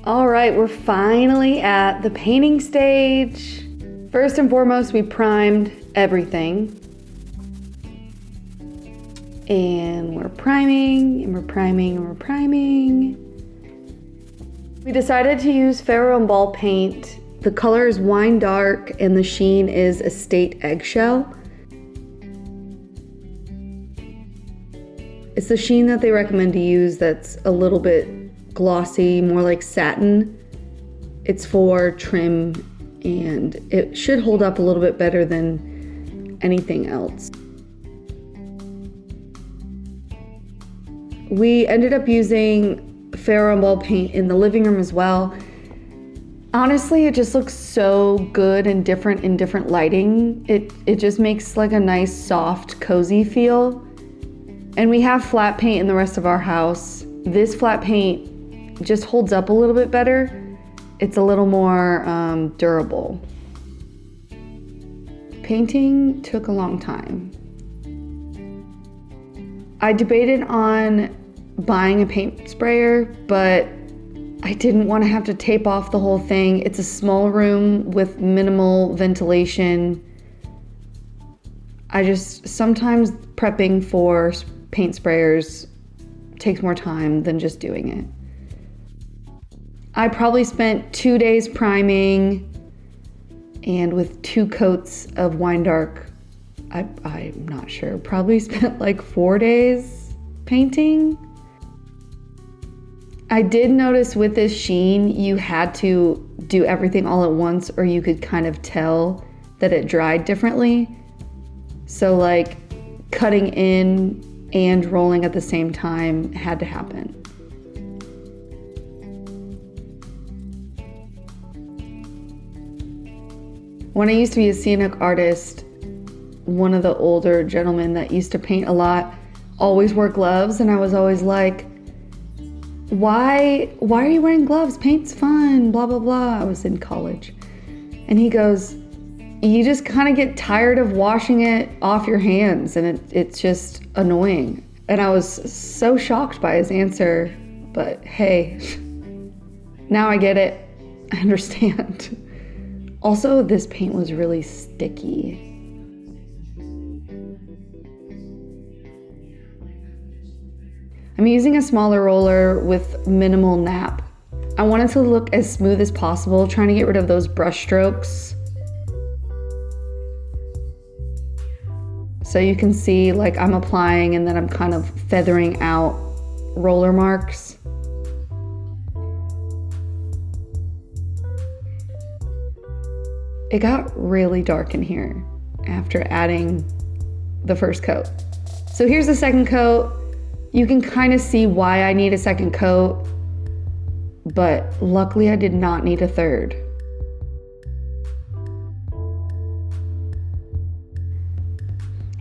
All right, we're finally at the painting stage. First and foremost, we primed everything. And we're priming, and we're priming, and we're priming. We decided to use Ferro and Ball paint. The color is wine dark, and the sheen is Estate Eggshell. It's the sheen that they recommend to use that's a little bit glossy, more like satin. It's for trim, and it should hold up a little bit better than anything else. We ended up using Ferro and Ball paint in the living room as well. Honestly, it just looks so good and different in different lighting. It just makes like a nice, soft, cozy feel. And we have flat paint in the rest of our house. This flat paint just holds up a little bit better. It's a little more durable. Painting took a long time. I debated on buying a paint sprayer, but I didn't want to have to tape off the whole thing. It's a small room with minimal ventilation. Sometimes prepping for paint sprayers takes more time than just doing it. I probably spent 2 days priming, and with 2 coats of wine dark, I'm not sure, probably spent like 4 days painting. I did notice with this sheen, you had to do everything all at once, or you could kind of tell that it dried differently. So like cutting in and rolling at the same time had to happen. When I used to be a scenic artist, one of the older gentlemen that used to paint a lot always wore gloves, and I was always like, why are you wearing gloves? Paint's fun, blah, blah, blah. I was in college. And he goes, you just kind of get tired of washing it off your hands, and it's just annoying. And I was so shocked by his answer, but hey, now I get it. I understand. Also, this paint was really sticky. I'm using a smaller roller with minimal nap. I wanted to look as smooth as possible, trying to get rid of those brush strokes. So you can see like I'm applying and then I'm kind of feathering out roller marks. It got really dark in here after adding the first coat. So here's the second coat. You can kind of see why I need a second coat, but luckily I did not need a third.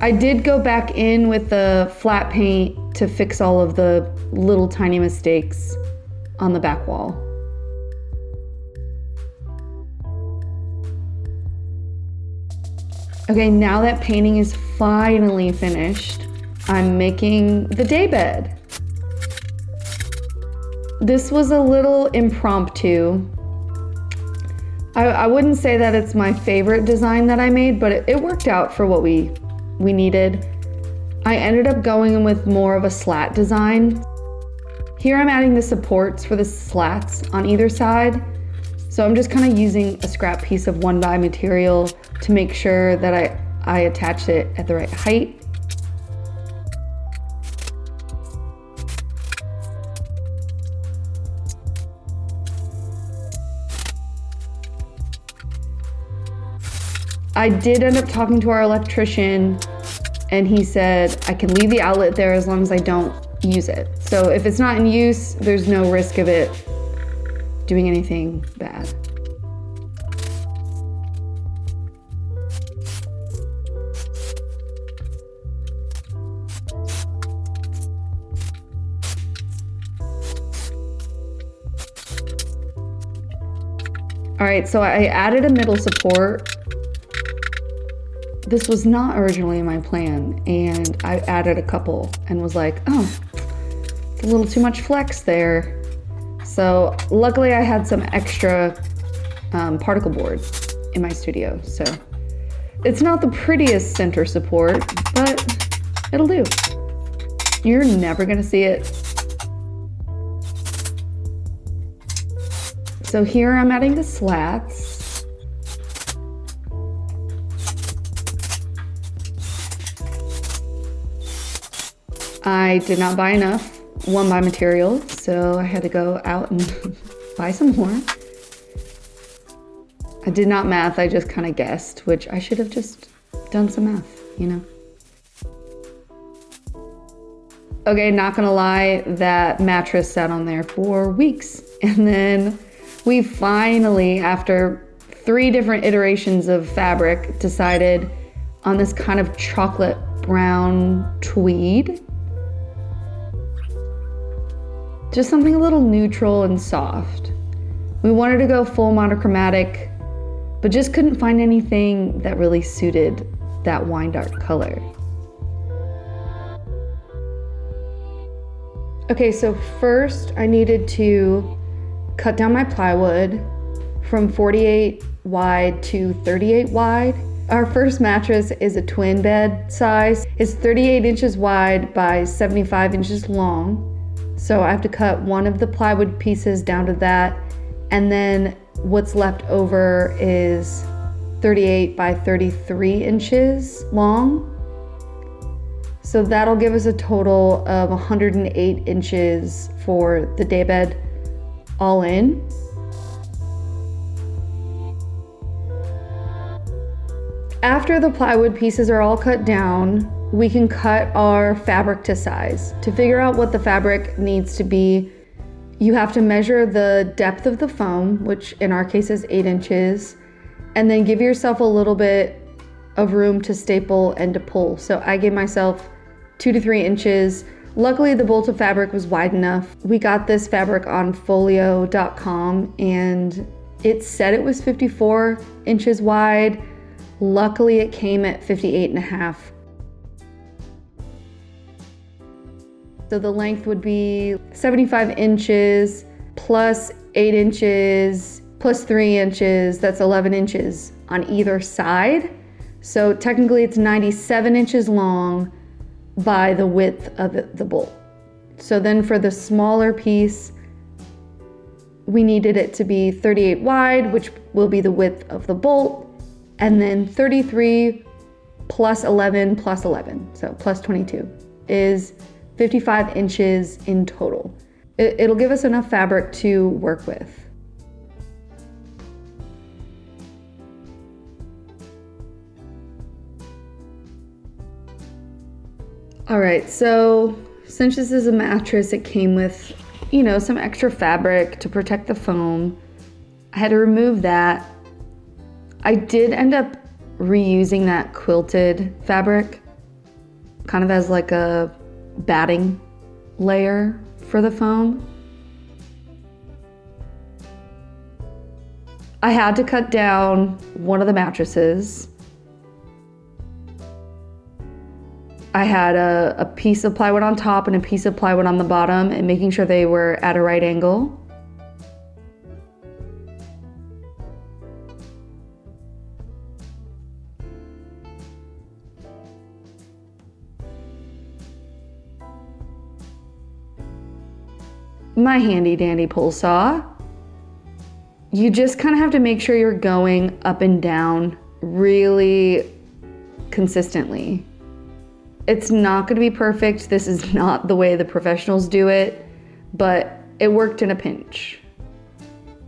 I did go back in with the flat paint to fix all of the little tiny mistakes on the back wall. Okay, now that painting is finally finished, I'm making the daybed. This was a little impromptu. I wouldn't say that it's my favorite design that I made, but it worked out for what we needed. I ended up going in with more of a slat design. Here I'm adding the supports for the slats on either side. So I'm just kind of using a scrap piece of 1x material to make sure that I attach it at the right height. I did end up talking to our electrician, and he said I can leave the outlet there as long as I don't use it. So if it's not in use, there's no risk of it doing anything bad. All right, so I added a middle support. This was not originally my plan, and I added a couple and was like, oh, it's a little too much flex there. So luckily I had some extra particle board in my studio. So it's not the prettiest center support, but it'll do. You're never gonna see it. So here I'm adding the slats. I did not buy enough one-by material, so I had to go out and buy some more. I did not math, I just kind of guessed, which I should have just done some math, you know? Okay, not gonna lie, that mattress sat on there for weeks. And then we finally, after 3 different iterations of fabric, decided on this kind of chocolate brown tweed. Just something a little neutral and soft. We wanted to go full monochromatic, but just couldn't find anything that really suited that wine dark color. Okay, so first I needed to cut down my plywood from 48 wide to 38 wide. Our first mattress is a twin bed size. It's 38 inches wide by 75 inches long. So I have to cut one of the plywood pieces down to that, and then what's left over is 38 by 33 inches long. So that'll give us a total of 108 inches for the daybed all in. After the plywood pieces are all cut down, we can cut our fabric to size. To figure out what the fabric needs to be, you have to measure the depth of the foam, which in our case is 8 inches, and then give yourself a little bit of room to staple and to pull. So I gave myself 2 to 3 inches. Luckily, the bolt of fabric was wide enough. We got this fabric on folio.com and it said it was 54 inches wide. Luckily, it came at 58.5. So the length would be 75 inches plus 8 inches plus 3 inches. That's 11 inches on either side. So technically it's 97 inches long by the width of the bolt. So then for the smaller piece, we needed it to be 38 wide, which will be the width of the bolt, and then 33 plus 11 plus 11, so plus 22, is 55 inches in total. It'll give us enough fabric to work with. All right, so since this is a mattress, it came with, you know, some extra fabric to protect the foam. I had to remove that. I did end up reusing that quilted fabric, kind of as like a batting layer for the foam. I had to cut down one of the mattresses. I had a piece of plywood on top and a piece of plywood on the bottom, and making sure they were at a right angle. My handy dandy pull saw. You just kind of have to make sure you're going up and down really consistently. It's not going to be perfect. This is not the way the professionals do it, but it worked in a pinch.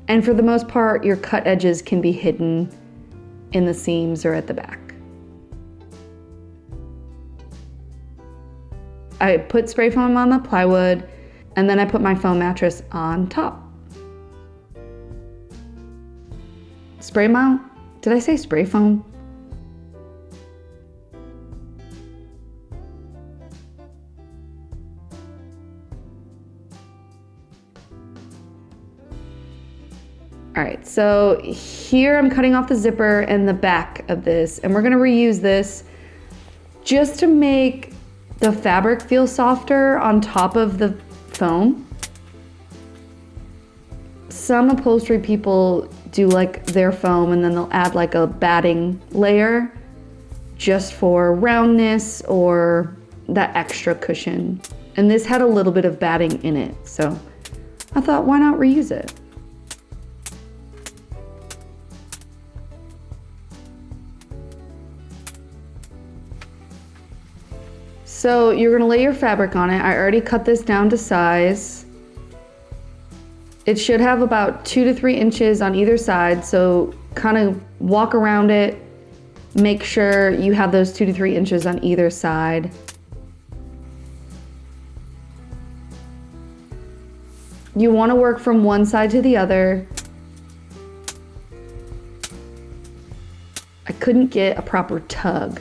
And for the most part, your cut edges can be hidden in the seams or at the back. I put spray foam on the plywood, and then I put my foam mattress on top. Spray mount? Did I say spray foam? All right, so here I'm cutting off the zipper and the back of this, and we're gonna reuse this just to make the fabric feel softer on top of the foam. some upholstery people do like their foam and then they'll add like a batting layer just for roundness or that extra cushion. And this had a little bit of batting in it, so I thought, why not reuse it? So you're gonna lay your fabric on it. I already cut this down to size. It should have about 2 to 3 inches on either side, so kind of walk around it, make sure you have those 2 to 3 inches on either side. You want to work from one side to the other. I couldn't get a proper tug,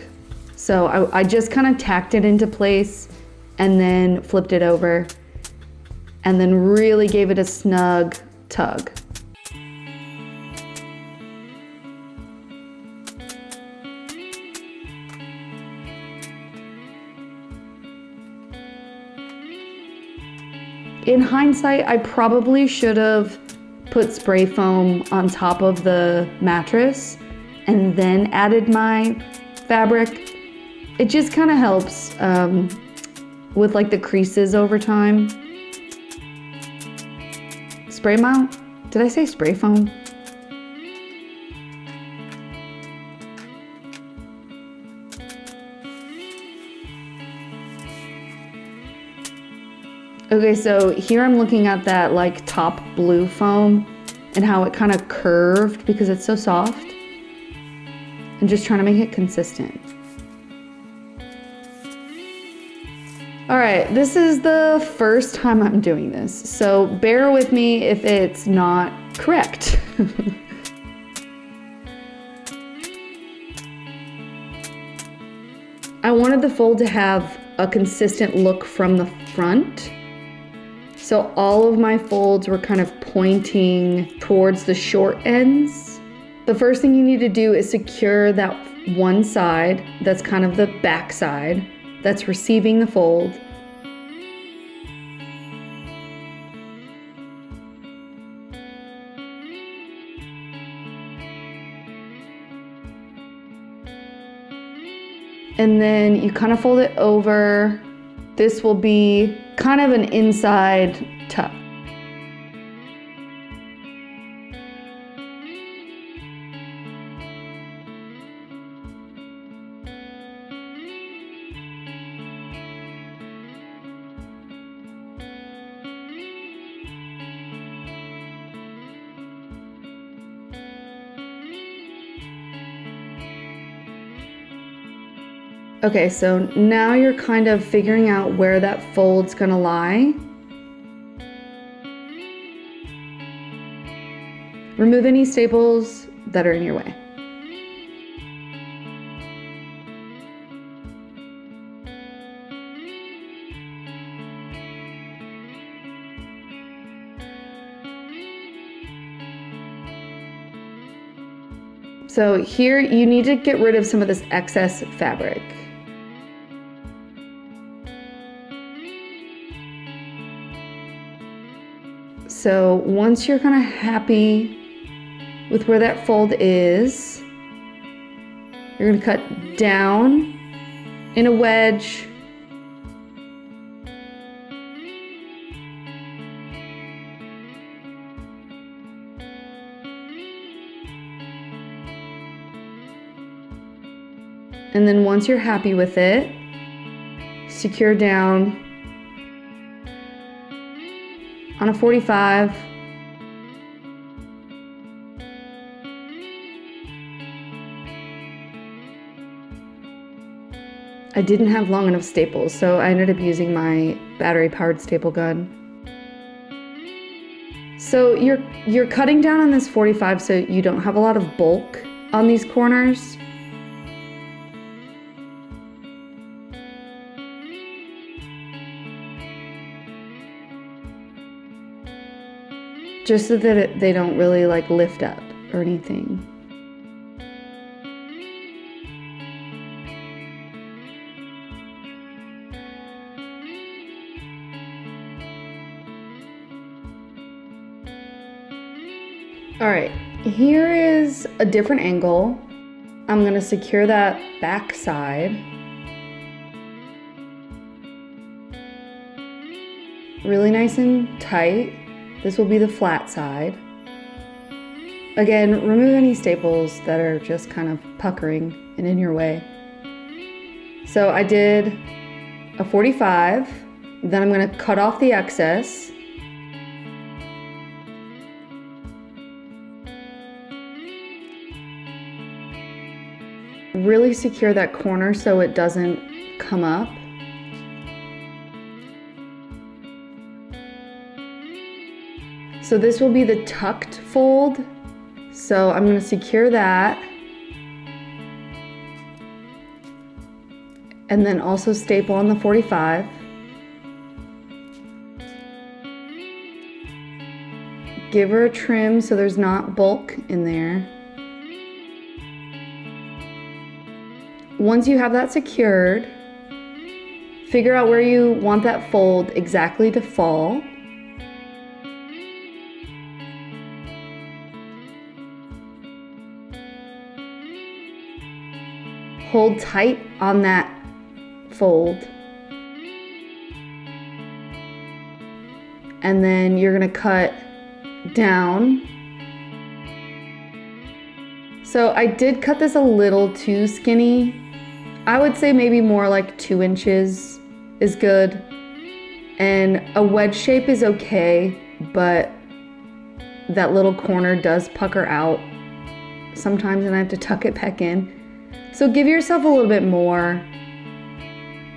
so I just kind of tacked it into place and then flipped it over and then really gave it a snug tug. In hindsight, I probably should have put spray foam on top of the mattress and then added my fabric. It just kind of helps with like the creases over time. Spray mount? Did I say spray foam? Okay, so here I'm looking at that like top blue foam and how it kind of curved because it's so soft, and just trying to make it consistent. All right, this is the first time I'm doing this, so bear with me if it's not correct. I wanted the fold to have a consistent look from the front. So all of my folds were kind of pointing towards the short ends. The first thing you need to do is secure that one side, that's kind of the back side, that's receiving the fold. And then you kind of fold it over. This will be kind of an inside tuck. Okay, so now you're kind of figuring out where that fold's gonna lie. Remove any staples that are in your way. So here you need to get rid of some of this excess fabric. So once you're kind of happy with where that fold is, you're going to cut down in a wedge. And then once you're happy with it, secure down on a 45. I didn't have long enough staples, so I ended up using my battery-powered staple gun. So you're cutting down on this 45 so you don't have a lot of bulk on these corners. Just so that they don't really like lift up or anything. All right, here is a different angle. I'm gonna secure that back side. Really nice and tight. This will be the flat side. Again, remove any staples that are just kind of puckering and in your way. So I did a 45, then I'm gonna cut off the excess. Really secure that corner so it doesn't come up. So this will be the tucked fold. So I'm going to secure that. And then also staple on the 45. Give her a trim so there's not bulk in there. Once you have that secured, figure out where you want that fold exactly to fall. Hold tight on that fold. And then you're gonna cut down. So I did cut this a little too skinny. I would say maybe more like 2 inches is good. And a wedge shape is okay, but that little corner does pucker out sometimes and I have to tuck it back in. So give yourself a little bit more.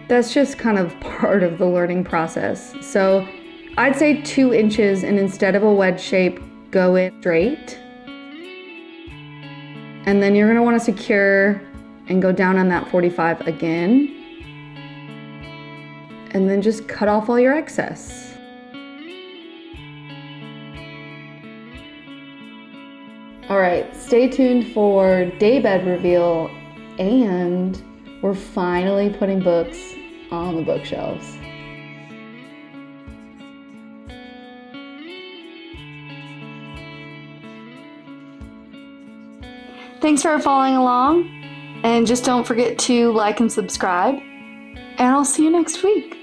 That's just kind of part of the learning process. So I'd say 2 inches, and instead of a wedge shape, go in straight. And then you're gonna wanna secure and go down on that 45 again. And then just cut off all your excess. All right, stay tuned for Daybed reveal, and we're finally putting books on the bookshelves. Thanks for following along, and just don't forget to like and subscribe, and I'll see you next week.